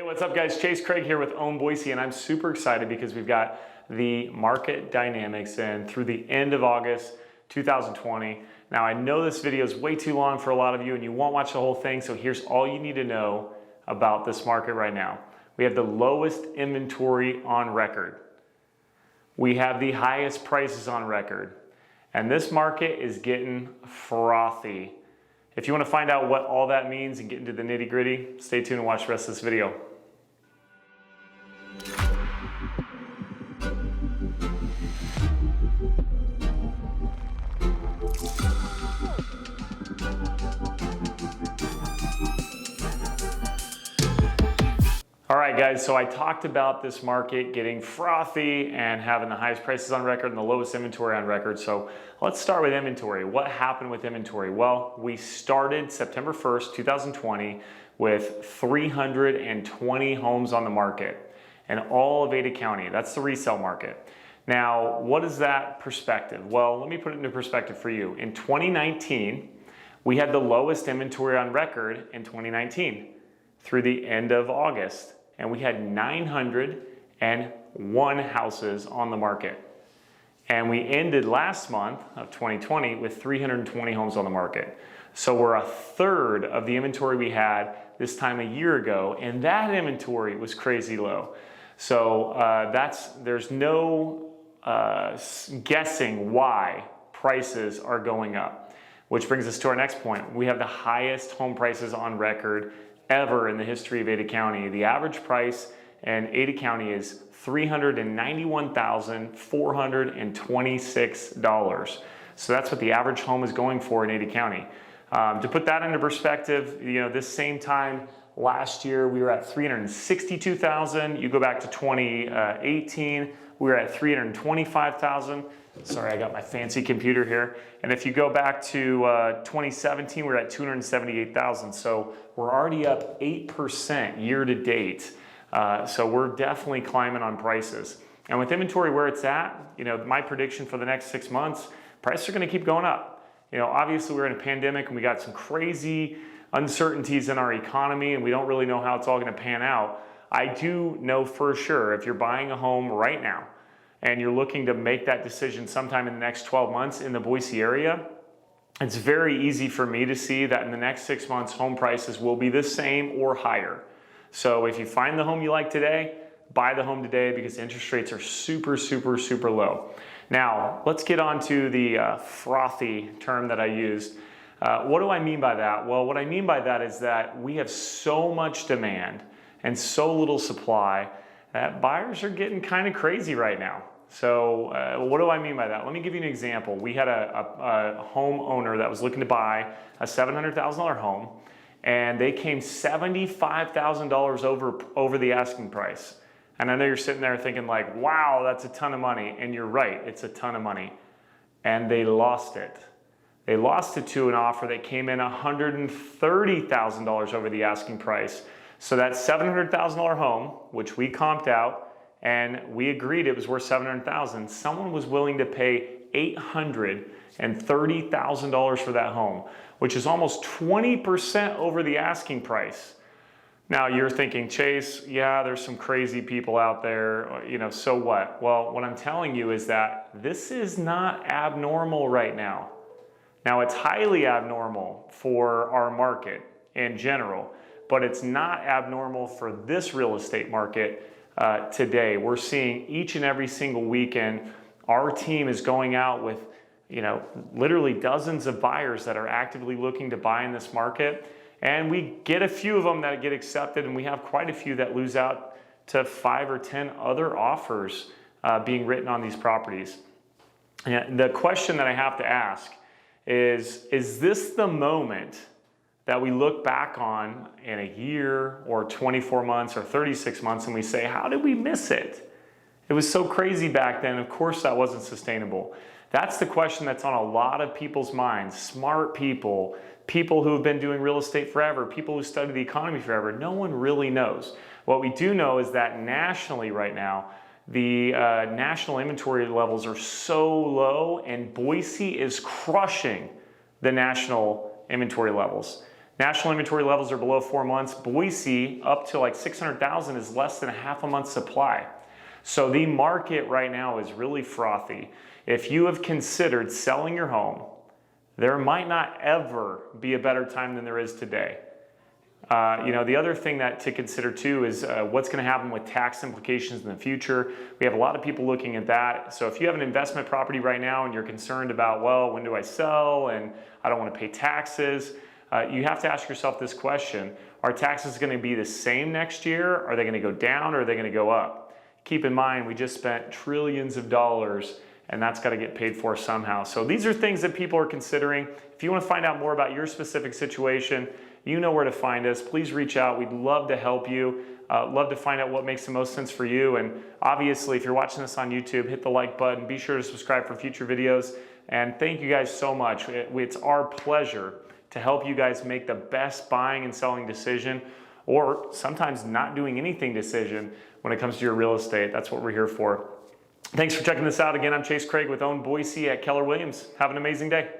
What's up guys? Chase Craig here with Own Boise, and I'm super excited because we've got the market dynamics in through the end of August 2020. Now I know this video is way too long for a lot of you and you won't watch the whole thing, so here's all you need to know about this market right now. We have the lowest inventory on record. We have the highest prices on record. And this market is getting frothy. If you want to find out what all that means and get into the nitty-gritty, stay tuned and watch the rest of this video. All right guys, so I talked about this market getting frothy and having the highest prices on record and the lowest inventory on record. So let's start with inventory. What happened with inventory? Well, we started September 1st, 2020 with 320 homes on the market in all of Ada County. That's the resale market. Now, what is that perspective? Well, let me put it into perspective for you. In 2019, we had the lowest inventory on record in 2019 through the end of August. And we had 901 houses on the market. And we ended last month of 2020 with 320 homes on the market. So we're a third of the inventory we had this time a year ago, and that inventory was crazy low. So there's no guessing why prices are going up. Which brings us to our next point. We have the highest home prices on record ever in the history of Ada County. The average price in Ada County is $391,426. So that's what the average home is going for in Ada County. To put that into perspective, this same time last year we were at 362,000. You go back to 2018, we were at 325,000. Sorry, I got my fancy computer here. And if you go back to 2017, we're at 278,000. So we're already up 8% year to date. So we're definitely climbing on prices. And with inventory where it's at, my prediction for the next 6 months, prices are going to keep going up. Obviously we're in a pandemic and we got some crazy uncertainties in our economy and we don't really know how it's all going to pan out. I do know for sure if you're buying a home right now, and you're looking to make that decision sometime in the next 12 months in the Boise area, it's very easy for me to see that in the next 6 months, home prices will be the same or higher. So if you find the home you like today, buy the home today because interest rates are super, super, super low. Now, let's get on to the frothy term that I used. What do I mean by that? Well, what I mean by that is that we have so much demand and so little supply that buyers are getting kind of crazy right now. So what do I mean by that? Let me give you an example. We had a homeowner that was looking to buy a $700,000 home, and they came $75,000 over the asking price. And I know you're sitting there thinking like, wow, that's a ton of money. And you're right, it's a ton of money. And they lost it. They lost it to an offer that came in $130,000 over the asking price. So that $700,000 home, which we comped out, and we agreed it was worth $700,000. Someone was willing to pay $830,000 for that home, which is almost 20% over the asking price. Now you're thinking, Chase, yeah, there's some crazy people out there, so what? Well, what I'm telling you is that this is not abnormal right now. Now it's highly abnormal for our market in general, but it's not abnormal for this real estate market today. We're seeing each and every single weekend, our team is going out with, literally dozens of buyers that are actively looking to buy in this market. And we get a few of them that get accepted, and we have quite a few that lose out to 5 or 10 other offers being written on these properties. And the question that I have to ask is this the moment that we look back on in a year or 24 months or 36 months and we say, how did we miss it? It was so crazy back then. Of course that wasn't sustainable. That's the question that's on a lot of people's minds. Smart people, people who have been doing real estate forever, people who study the economy forever. No one really knows. What we do know is that nationally right now, the national inventory levels are so low and Boise is crushing the national inventory levels. National inventory levels are below 4 months. Boise, up to like 600,000, is less than a half a month's supply. So the market right now is really frothy. If you have considered selling your home, there might not ever be a better time than there is today. The other thing to consider too is what's going to happen with tax implications in the future. We have a lot of people looking at that. So if you have an investment property right now and you're concerned about, well, when do I sell and I don't want to pay taxes, you have to ask yourself this question: are taxes going to be the same next year? Are they going to go down, or are they going to go up? Keep in mind, we just spent trillions of dollars, and that's got to get paid for somehow. So these are things that people are considering. If you want to find out more about your specific situation, you know where to find us. Please reach out. We'd love to help you. Love to find out what makes the most sense for you. And obviously, if you're watching this on YouTube, hit the like button. Be sure to subscribe for future videos. And thank you guys so much. It's our pleasure to help you guys make the best buying and selling decision, or sometimes not doing anything decision when it comes to your real estate. That's what we're here for. Thanks for checking this out. Again, I'm 𝗖cie with Own Boise at Keller Williams. Have an amazing day.